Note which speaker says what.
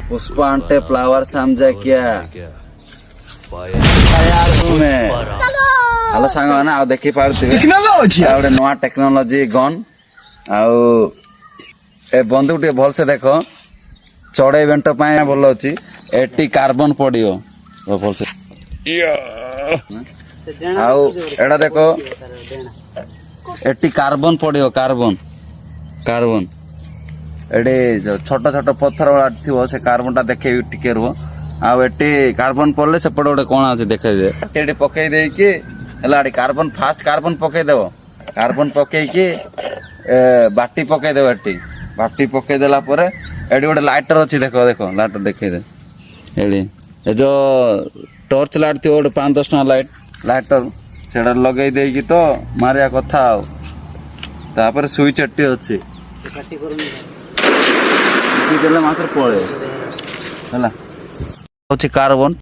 Speaker 1: Pushpa आंटे flower समझा क्या hello सांग मैंने आ देखी पार्थिवे गोटे नुआ टेक्नोलोजी गन आउ ए बंदूक टे भल से देख चढ़े बेंट भल अच्छी एटी कार्बन पड़ो भल से आउ एटा देख एटी कार्बन पड़ो कार्बन कार्बन एटी छोट छोट पत्थर वाला थी से कार्बन टा देखे टिके रुह आउ एटी कार्बन पड़े सेपटे गोटे कौन अच्छे देखे दे पकई देकी कार्बन फास्ट कार्बन पकई देव कार्बन पकईकी बाटी पकई देव एटी बाटी पकई देला परे एटी गोटे लाइटर अच्छी देख देख लाइटर देखई दे एटी ए जो टॉर्च लाइट थी गोटे 5-10 टका लाइटर सेटा लगे देकी तो मारिया कथा तापर स्विच एटी अच्छी देले मात्र पड़े है कार्बन